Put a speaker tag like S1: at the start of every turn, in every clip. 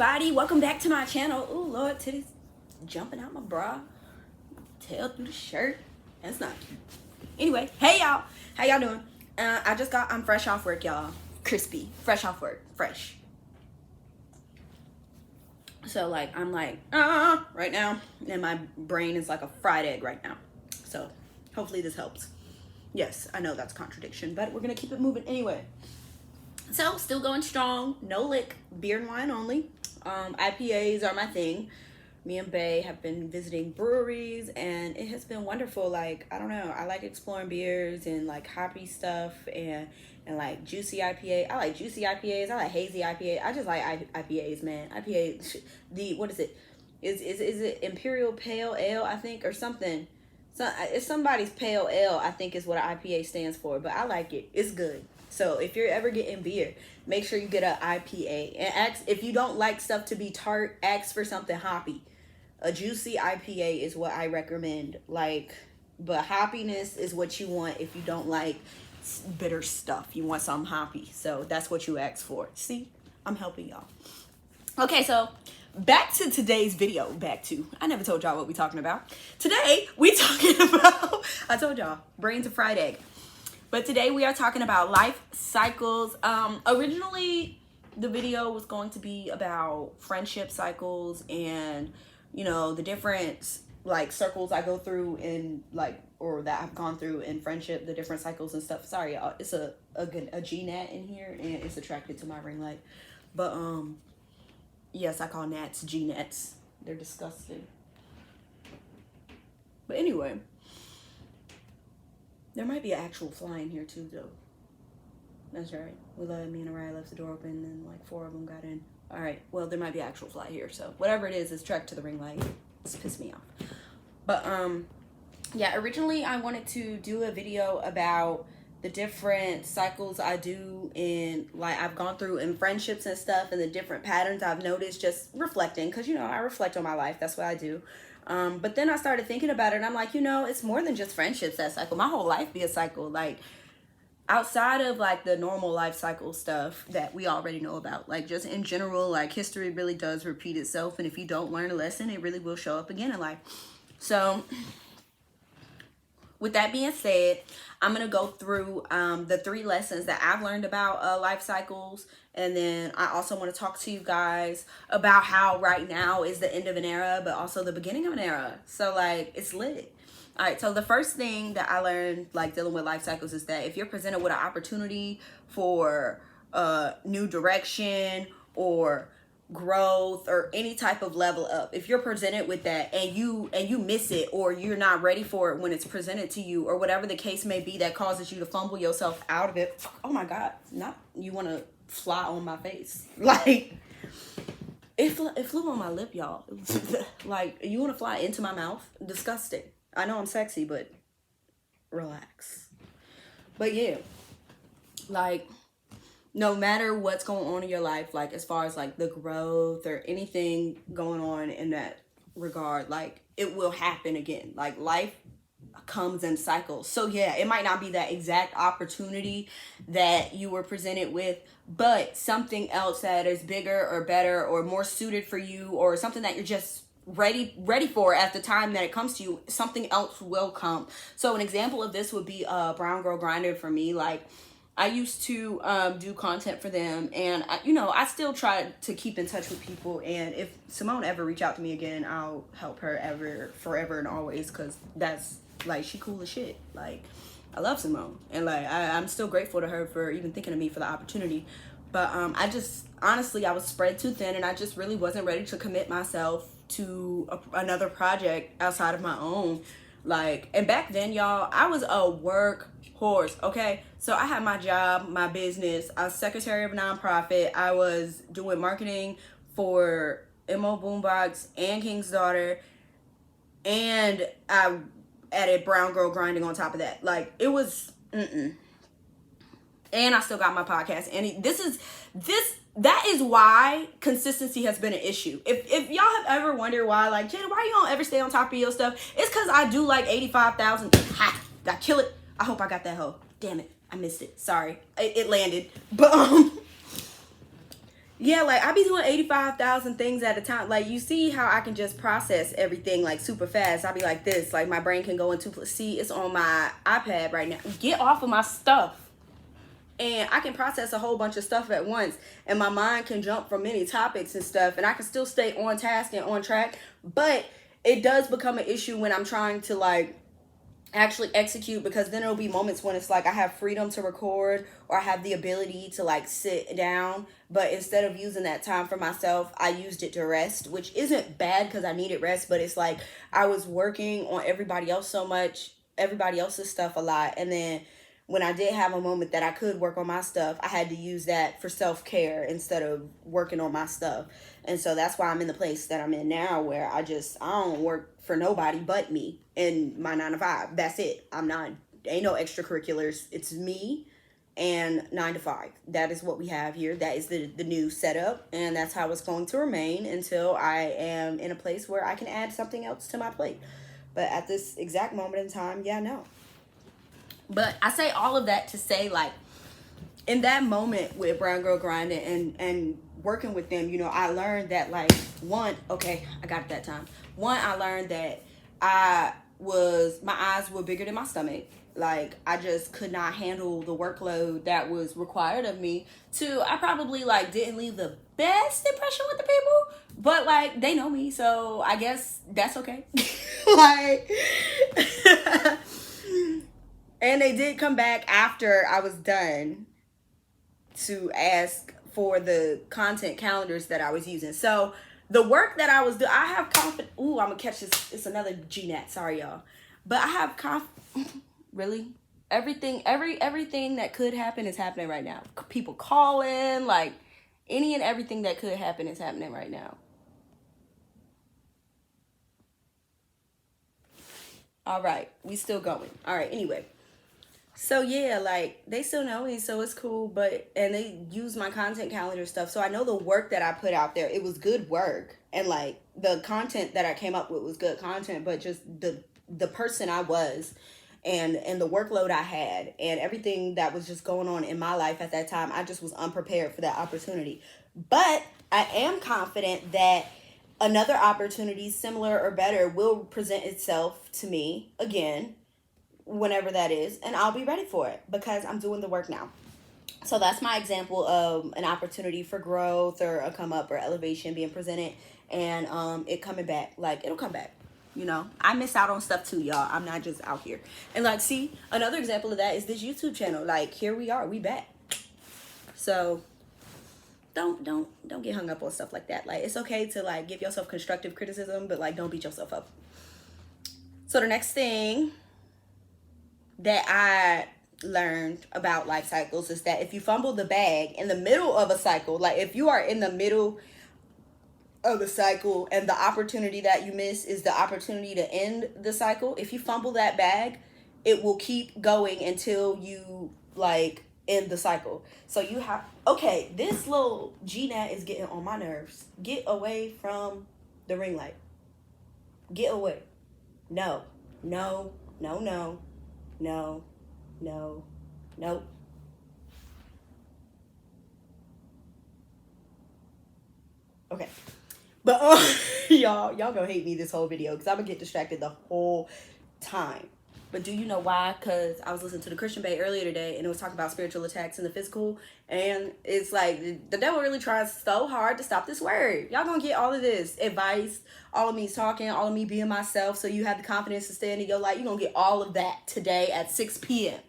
S1: everybody, welcome back to my channel. Oh Lord, titties jumping out my bra, tail through the shirt. That's not cute. Anyway, hey y'all, how y'all doing? I'm fresh off work, y'all. Crispy, fresh off work, fresh. So like I'm like right now, and my brain is like a fried egg right now. So hopefully this helps. Yes, I know that's a contradiction, but we're gonna keep it moving anyway. So still going strong, no lick, beer and wine only. IPAs are my thing. Me and Bae have been visiting breweries and it has been wonderful. Like, I don't know, I like exploring beers and like hoppy stuff and like juicy IPA. I like juicy IPAs. I like hazy IPA. I just like IPAs, man. IPA, what is it? Is it Imperial Pale Ale, I think, or something? So it's somebody's pale ale, I think is what an IPA stands for, but I like it. It's good. So if you're ever getting beer, make sure you get an IPA. And ask, if you don't like stuff to be tart, ask for something hoppy. A juicy IPA is what I recommend. Like, but hoppiness is what you want if you don't like bitter stuff. You want something hoppy. So that's what you ask for. See, I'm helping y'all. Okay, so back to today's video. I never told y'all what we talking about. Today, we talking about, I told y'all, brains of fried egg. But today we are talking about life cycles. Originally, the video was going to be about friendship cycles and, you know, the different like circles I go through in like, or that I've gone through in friendship, the different cycles and stuff. Sorry, y'all, it's a G-gnat in here and it's attracted to my ring light. But yes, I call gnats G-gnats. They're disgusting. But anyway. There might be an actual fly in here too, though. That's right. Me and Araya left the door open and like 4 of them got in. All right. Well, there might be an actual fly here. So whatever it is tracked to the ring light. It's pissed me off. But yeah. Originally, I wanted to do a video about the different cycles I do in like I've gone through in friendships and stuff, and the different patterns I've noticed just reflecting, because you know I reflect on my life. That's what I do. But then I started thinking about it and I'm like, you know, it's more than just friendships that cycle. My whole life be a cycle. Like outside of like the normal life cycle stuff that we already know about, like just in general, like history really does repeat itself. And if you don't learn a lesson, it really will show up again in life. So with that being said, I'm going to go through the 3 lessons that I've learned about life cycles. And then I also want to talk to you guys about how right now is the end of an era, but also the beginning of an era. So like it's lit. All right. So the first thing that I learned like dealing with life cycles is that if you're presented with an opportunity for new direction or growth or any type of level up, if you're presented with that and you miss it, or you're not ready for it when it's presented to you, or whatever the case may be that causes you to fumble yourself out of it, oh my god, not you want to fly on my face. Like it flew on my lip, y'all. Like, you want to fly into my mouth? Disgusting. I know I'm sexy, but relax. But yeah, like no matter what's going on in your life, like as far as like the growth or anything going on in that regard, like it will happen again. Like life comes in cycles. So yeah, it might not be that exact opportunity that you were presented with, but something else that is bigger or better or more suited for you, or something that you're just ready for at the time that it comes to you, something else will come. So an example of this would be Brown Girl Grinder for me. Like I used to do content for them, and I still try to keep in touch with people. And if Simone ever reach out to me again, I'll help her forever and always, because that's like, she cool as shit. Like I love Simone, and like I'm still grateful to her for even thinking of me for the opportunity. But I just honestly, I was spread too thin, and I just really wasn't ready to commit myself to another project outside of my own. Like, and back then, y'all, I was a work horse. Okay, so I had my job, my business. I was secretary of a nonprofit. I was doing marketing for MO Boombox and King's Daughter, and I added Brown Girl Grinding on top of that. Like it was and I still got my podcast, and that is why consistency has been an issue. If y'all have ever wondered why, like, Jenna, why you don't ever stay on top of your stuff, it's because I do like 85,000. Ha! Did I kill it? I hope I got that hoe. Damn it, I missed it. Sorry, it landed. But Yeah, like I be doing 85,000 things at a time. Like you see how I can just process everything like super fast. I be like this, like my brain can go into see it's on my iPad right now. Get off of my stuff. And I can process a whole bunch of stuff at once, and my mind can jump from many topics and stuff, and I can still stay on task and on track. But it does become an issue when I'm trying to like actually execute, because then there'll be moments when it's like I have freedom to record or I have the ability to like sit down, but instead of using that time for myself, I used it to rest, which isn't bad because I needed rest, but it's like I was working on everybody else so much, everybody else's stuff a lot, and then when I did have a moment that I could work on my stuff, I had to use that for self-care instead of working on my stuff. And so that's why I'm in the place that I'm in now, where I don't work for nobody but me in my 9 to 5. That's it. I'm not, ain't no extracurriculars. It's me and 9 to 5. That is what we have here. That is the new setup. And that's how it's going to remain until I am in a place where I can add something else to my plate. But at this exact moment in time, yeah, no. But I say all of that to say, like, in that moment with Brown Girl Grinding and working with them, you know, I learned that, like, I got it that time. One, I learned that my eyes were bigger than my stomach. Like, I just could not handle the workload that was required of me. Two, I probably, like, didn't leave the best impression with the people, but, like, they know me, so I guess that's okay. Like, and they did come back after I was done to ask for the content calendars that I was using. So the work that I was doing, I have confidence. Ooh, I'm gonna catch this. It's another GNAT. Sorry, y'all. But I have really everything that could happen is happening right now. People calling, like any and everything that could happen is happening right now. All right, we still going. All right, anyway. So yeah, like they still know me, so it's cool. But and they use my content calendar stuff, so I know the work that I put out there, it was good work, and like the content that I came up with was good content. But just the person I was, and the workload I had, and everything that was just going on in my life at that time, I just was unprepared for that opportunity. But I am confident that another opportunity, similar or better, will present itself to me again whenever that is, and I'll be ready for it because I'm doing the work now. So that's my example of an opportunity for growth or a come up or elevation being presented, and it coming back. Like, it'll come back. You know, I miss out on stuff too, y'all. I'm not just out here. And like, see, another example of that is this YouTube channel. Like, here we are, we back. So don't get hung up on stuff like that. Like, it's okay to like give yourself constructive criticism, but like don't beat yourself up. So the next thing that I learned about life cycles is that if you fumble the bag in the middle of a cycle, like if you are in the middle of the cycle and the opportunity that you miss is the opportunity to end the cycle, if you fumble that bag, it will keep going until you like end the cycle. So you have, okay, this little GNAT is getting on my nerves. Get away from the ring light. Get away. No, no, no, no, no, no, nope. Okay. But y'all gonna hate me this whole video because I'm gonna get distracted the whole time. But do you know why? Because I was listening to the Christian Bay earlier today, and it was talking about spiritual attacks in the physical, and it's like the devil really tries so hard to stop this word. Y'all gonna get all of this advice, all of me talking, all of me being myself, so you have the confidence to stand in your light. You're gonna get all of that today at 6 p.m.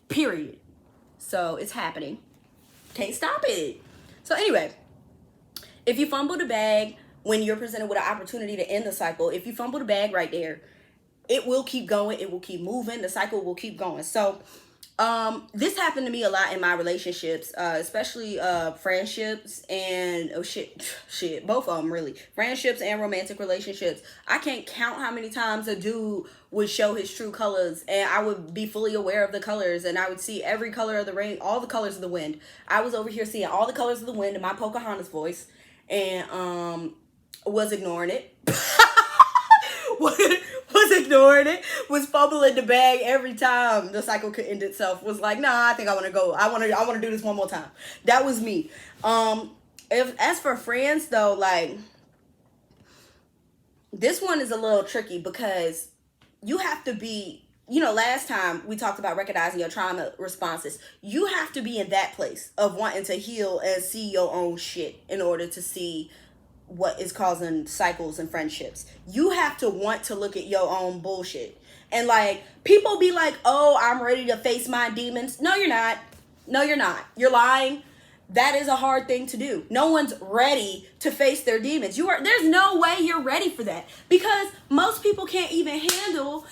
S1: Period. So it's happening. Can't stop it. So anyway, if you fumble the bag when you're presented with an opportunity to end the cycle, if you fumble the bag right there, it will keep going. It will keep moving. The cycle will keep going. So this happened to me a lot in my relationships, especially friendships and both of them really, friendships and romantic relationships. I can't count how many times a dude would show his true colors, and I would be fully aware of the colors, and I would see every color of the rain, all the colors of the wind. I was over here seeing all the colors of the wind in my Pocahontas voice, and was ignoring it. was was ignoring it, was fumbling the bag every time the cycle could end itself, was like, nah, I think I want to go. I want to do this one more time. That was me. As for friends though, like, this one is a little tricky because you have to be, last time we talked about recognizing your trauma responses. You have to be in that place of wanting to heal and see your own shit in order to see what is causing cycles and friendships. You have to want to look at your own bullshit. And like, people be like, oh, I'm ready to face my demons. No, you're not. No, you're not. You're lying. That is a hard thing to do. No one's ready to face their demons. There's no way you're ready for that, because most people can't even handle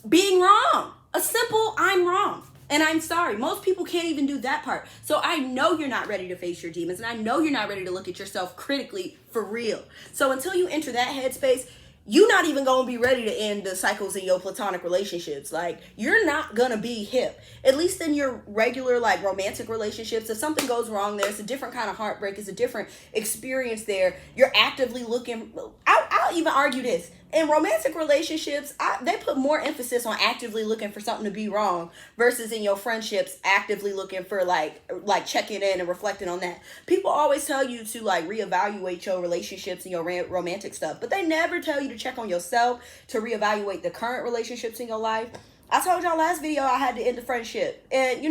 S1: being wrong. A simple, I'm wrong and I'm sorry. Most people can't even do that part. So I know you're not ready to face your demons, and I know you're not ready to look at yourself critically for real. So until you enter that headspace, you're not even going to be ready to end the cycles in your platonic relationships. Like, you're not going to be hip. At least in your regular, like, romantic relationships, if something goes wrong there, it's a different kind of heartbreak. It's a different experience there. You're actively looking. I'll even argue this. In romantic relationships, they put more emphasis on actively looking for something to be wrong versus in your friendships actively looking for like checking in and reflecting on that. People always tell you to like reevaluate your relationships and your romantic stuff, but they never tell you to check on yourself, to reevaluate the current relationships in your life. I told y'all last video I had to end the friendship, and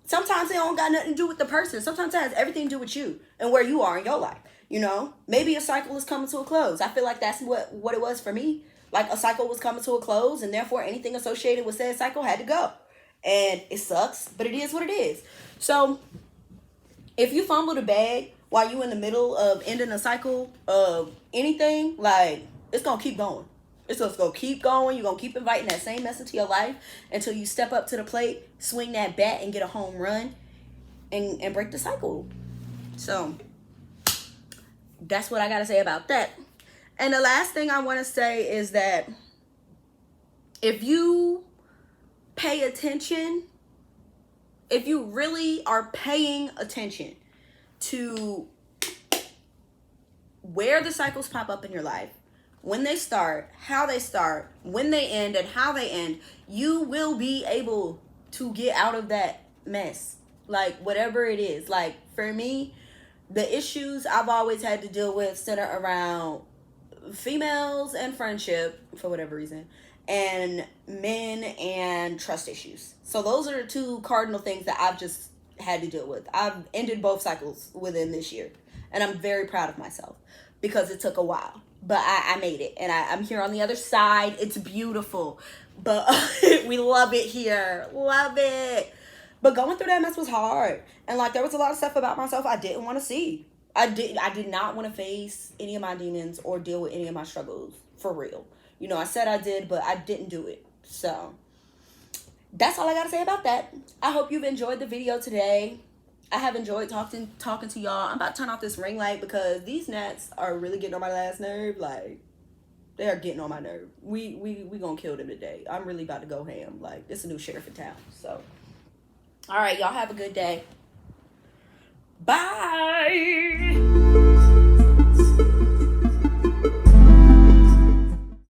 S1: sometimes it don't got nothing to do with the person. Sometimes it has everything to do with you and where you are in your life. Maybe a cycle is coming to a close. I feel like that's what it was for me. Like, a cycle was coming to a close, and therefore anything associated with said cycle had to go. And it sucks, but it is what it is. So if you fumble the bag while you in the middle of ending a cycle of anything, like, it's going to keep going. It's just going to keep going. You're going to keep inviting that same mess into your life until you step up to the plate, swing that bat, and get a home run and break the cycle. So that's what I got to say about that. And the last thing I want to say is that if you pay attention, if you really are paying attention to where the cycles pop up in your life, when they start, how they start, when they end, and how they end, you will be able to get out of that mess. Like, whatever it is. Like, for me, the issues I've always had to deal with center around females and friendship, for whatever reason, and men and trust issues. So those are the two cardinal things that I've just had to deal with. I've ended both cycles within this year, and I'm very proud of myself because it took a while, but I made it, and I'm here on the other side. It's beautiful, but we love it here. Love it. But going through that mess was hard. And like, there was a lot of stuff about myself I didn't want to see. I did not want to face any of my demons or deal with any of my struggles, for real. I said I did, but I didn't do it. So that's all I got to say about that. I hope you've enjoyed the video today. I have enjoyed talking to y'all. I'm about to turn off this ring light because these gnats are really getting on my last nerve. Like, they are getting on my nerve. We gonna kill them today. I'm really about to go ham. Like, this is a new sheriff in town. So all right, y'all have a good day. Bye.